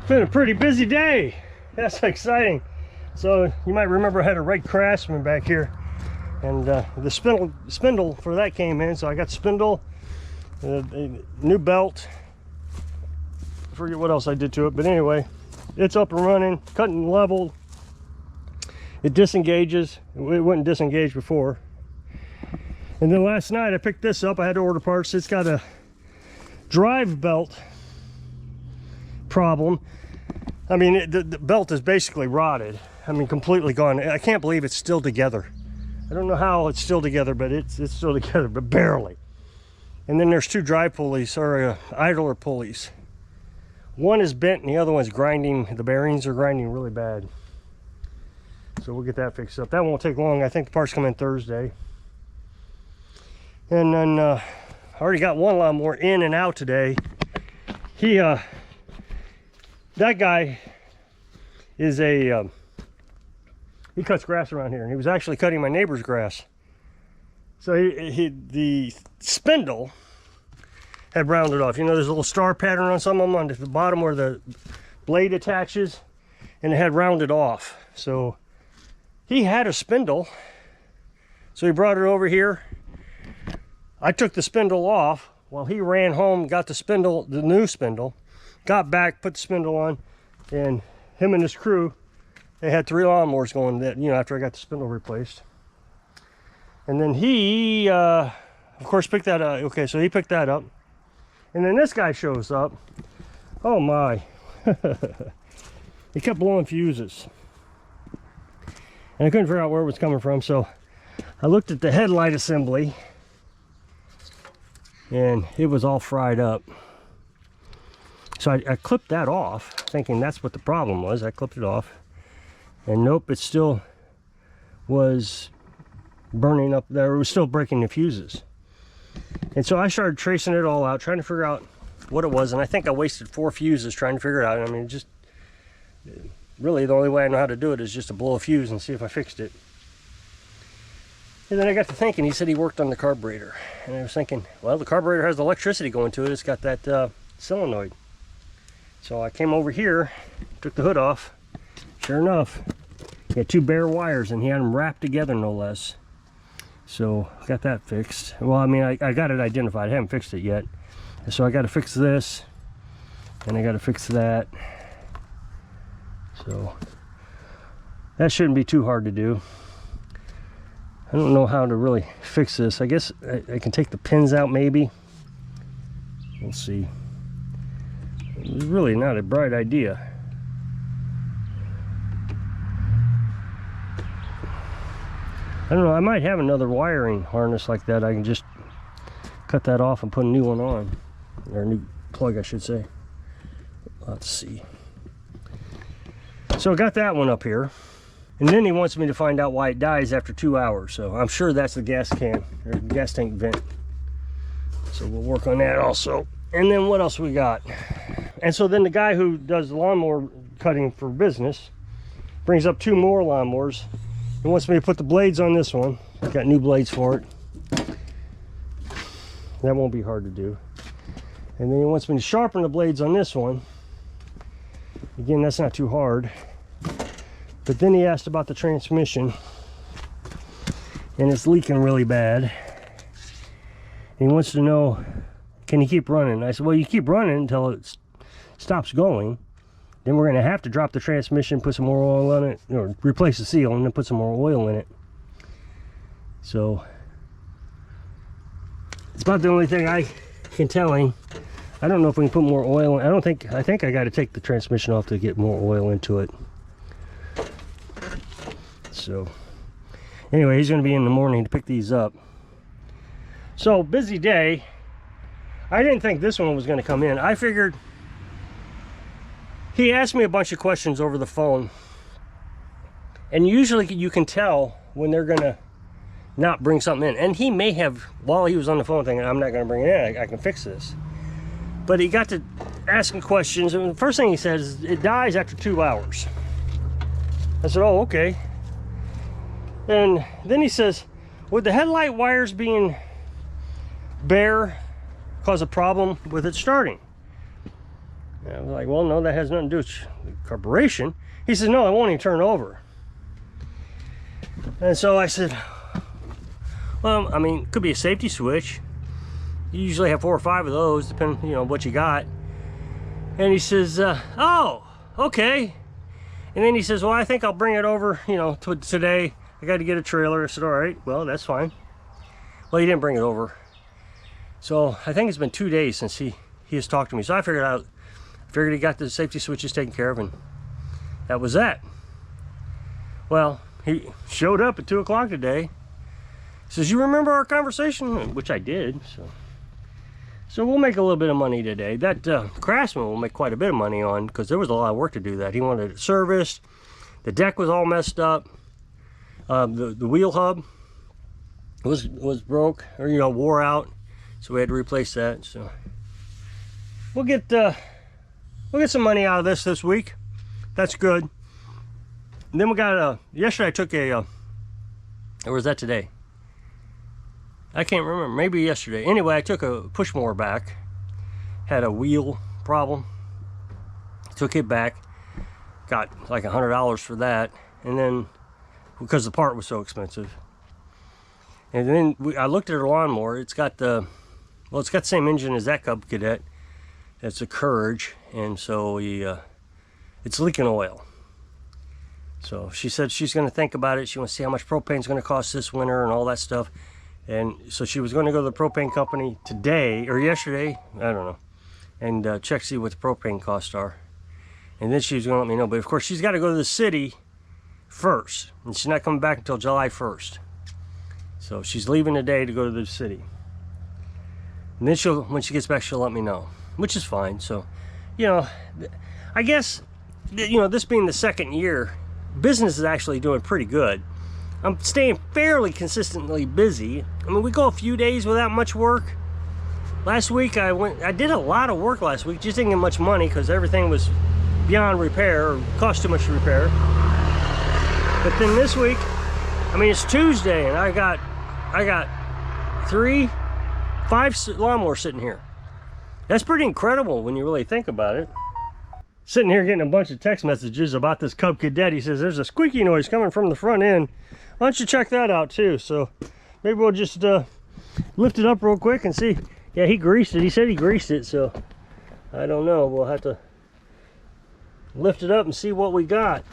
Been a pretty busy day. That's exciting. So you might remember I had a red Craftsman back here, and the spindle for that came in. So I got spindle, a new belt. I forget what else I did to it, but anyway, it's up and running, cutting level. It disengages. It wouldn't disengage before. And then last night I picked this up. I had to order parts. It's got a drive belt problem. I mean, the belt is basically rotted. I mean, completely gone. I can't believe it's still together. I don't know how it's still together, but it's still together, but barely. And then there's two drive pulleys, or idler pulleys. One is bent and the other one's grinding. The bearings are grinding really bad. So we'll get that fixed up. That won't take long. I think the parts come in Thursday. And then I already got one lawnmower in and out today. That guy is he cuts grass around here, and he was actually cutting my neighbor's grass. So the spindle had rounded off. You know, there's a little star pattern on some of them on the bottom where the blade attaches, and it had rounded off. So he had a spindle, so he brought it over here. I took the spindle off while he ran home, got the spindle, the new spindle, got back, put the spindle on, and him and his crew, they had 3 lawnmowers going, that, you know, after I got the spindle replaced. And then he of course picked that up. Okay, so he picked that up, and then this guy shows up. Oh my. He kept blowing fuses, and I couldn't figure out where it was coming from. So I looked at the headlight assembly, and it was all fried up. So I clipped that off, thinking that's what the problem was. I clipped it off, and nope, it still was burning up there. It was still breaking the fuses. And so I started tracing it all out, trying to figure out what it was, and I think I wasted 4 fuses trying to figure it out. I mean, just really the only way I know how to do it is just to blow a fuse and see if I fixed it. And then I got to thinking, he said he worked on the carburetor, and I was thinking, well, the carburetor has electricity going to it. It's got that solenoid. So I came over here, took the hood off. Sure enough, he had 2 bare wires, and he had them wrapped together, no less. So got that fixed. Well, I mean, I got it identified. I haven't fixed it yet. So I got to fix this, and I got to fix that. So that shouldn't be too hard to do. I don't know how to really fix this. I guess I can take the pins out, maybe. We'll see. It was really not a bright idea. I don't know, I might have another wiring harness like that. I can just cut that off and put a new one on. Or a new plug, I should say. Let's see. So I got that one up here. And then he wants me to find out why it dies after 2 hours. So I'm sure that's the gas can, or gas tank vent. So we'll work on that also. And then what else we got? And so then the guy who does lawnmower cutting for business brings up 2 more lawnmowers. He wants me to put the blades on this one. I've got new blades for it. That won't be hard to do. And then he wants me to sharpen the blades on this one. Again, that's not too hard. But then he asked about the transmission, and it's leaking really bad. And he wants to know, can you keep running? I said, well, you keep running until it stops going. Then we're going to have to drop the transmission, put some more oil on it, or replace the seal, and then put some more oil in it. So it's about the only thing I can tell him. I don't know if we can put more oil in. I think I got to take the transmission off to get more oil into it. So anyway, he's going to be in the morning to pick these up. So busy day. I didn't think this one was going to come in. I figured, he asked me a bunch of questions over the phone, and usually you can tell when they're going to not bring something in. And he may have, while he was on the phone, thinking, I'm not going to bring it in, I can fix this. But he got to asking questions, and the first thing he says, it dies after 2 hours. I said, oh, okay. And then he says, would the headlight wires being bare cause a problem with it starting? And I was like, well, no, that has nothing to do with the carburation. He says, no, it won't even turn over. And so I said, well, I mean, it could be a safety switch. You usually have 4 or 5 of those, depending, you know, what you got. And he says, oh, okay. And then he says, well, I think I'll bring it over, you know, today. I got to get a trailer. I said, all right, well, that's fine. Well, he didn't bring it over. So I think it's been 2 days since he has talked to me. So I figured he got the safety switches taken care of, and that was that. Well, he showed up at 2 o'clock today. He says, you remember our conversation? Which I did. So we'll make a little bit of money today. That Craftsman will make quite a bit of money on, because there was a lot of work to do that. He wanted it serviced. The deck was all messed up. The wheel hub was broke, or, you know, wore out. So we had to replace that. So we'll get some money out of this week. That's good. And then we got yesterday I took a or was that today? I can't remember. Maybe yesterday. Anyway, I took a push mower back. Had a wheel problem. Took it back. Got like $100 for that. And then, because the part was so expensive. And then I looked at her lawnmower. It's got the same engine as that Cub Cadet. It's a Courage, and so it's leaking oil. So she said she's going to think about it. She wants to see how much propane's going to cost this winter and all that stuff. And so she was going to go to the propane company today or yesterday, I don't know, and check see what the propane costs are. And then she was going to let me know. But of course, she's got to go to the city first, and she's not coming back until July 1st. So she's leaving today to go to the city. And then when she gets back, she'll let me know, which is fine. So, you know, I guess, you know, this being the second year, business is actually doing pretty good. I'm staying fairly consistently busy. I mean, we go a few days without much work. Last week I did a lot of work last week, just didn't get much money because everything was beyond repair or cost too much to repair. But then this week, I mean, it's Tuesday and I got 5 lawnmowers sitting here. That's pretty incredible when you really think about it. Sitting here getting a bunch of text messages about this Cub Cadet. He says there's a squeaky noise coming from the front end. Why don't you check that out too? So maybe we'll just lift it up real quick and see. Yeah, he greased it. He said he greased it, so I don't know. We'll have to lift it up and see what we got.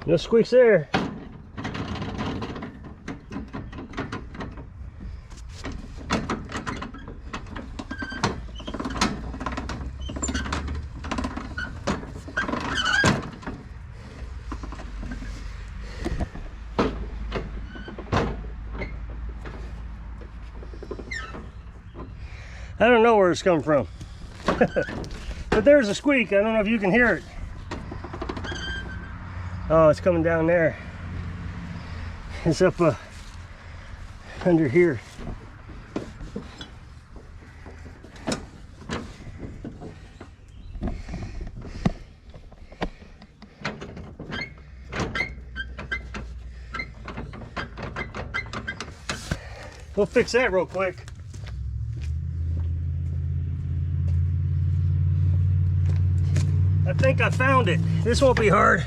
No squeaks there. I don't know where it's coming from. But there's a squeak. I don't know if you can hear it. Oh, it's coming down there. It's up under here. We'll fix that real quick. I think I found it. This won't be hard.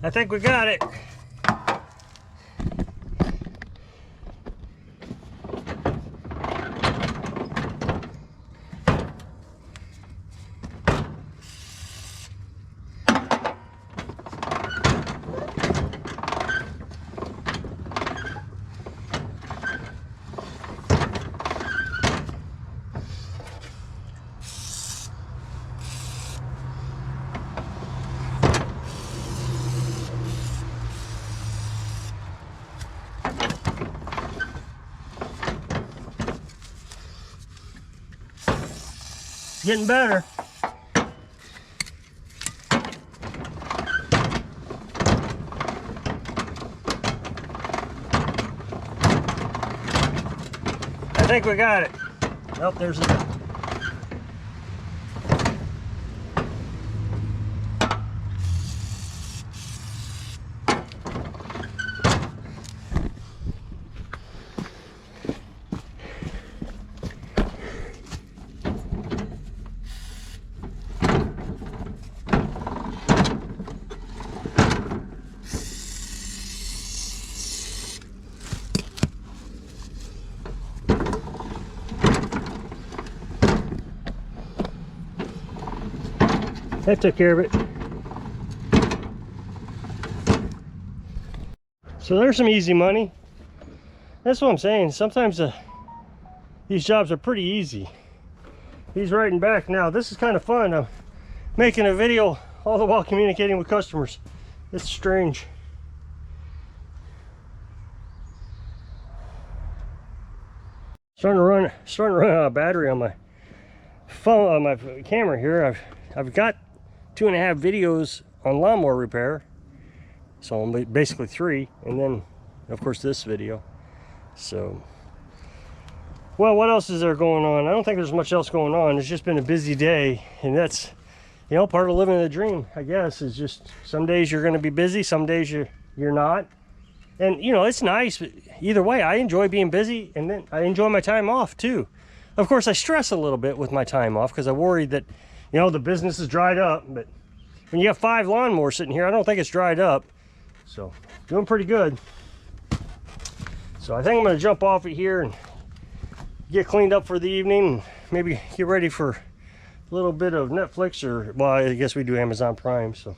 I think we got it. Getting better. I think we got it. Oh, there's a... That took care of it. So there's some easy money. That's what I'm saying. Sometimes these jobs are pretty easy. He's writing back now. This is kind of fun. I'm making a video all the while communicating with customers. It's strange. Starting to run out of battery on my phone, on my camera here. I've got 2.5 videos on lawnmower repair, so I'm basically 3, and then of course this video. So, well, what else is there going on? I don't think there's much else going on. It's just been a busy day, and that's, you know, part of living the dream, I guess, is just some days you're going to be busy, some days you're not. And you know, it's nice, but either way, I enjoy being busy, and then I enjoy my time off too. Of course, I stress a little bit with my time off because I worry that, you know, the business is dried up. But when you have 5 lawnmowers sitting here, I don't think it's dried up. So, doing pretty good. So I think I'm going to jump off it here and get cleaned up for the evening, and maybe get ready for a little bit of Netflix, or, well, I guess we do Amazon Prime. So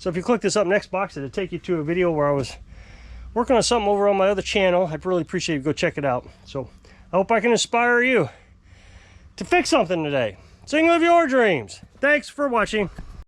if you click this up next box, it'll take you to a video where I was working on something over on my other channel. I'd really appreciate you go check it out. So I hope I can inspire you to fix something today, so you can live your dreams. Thanks for watching.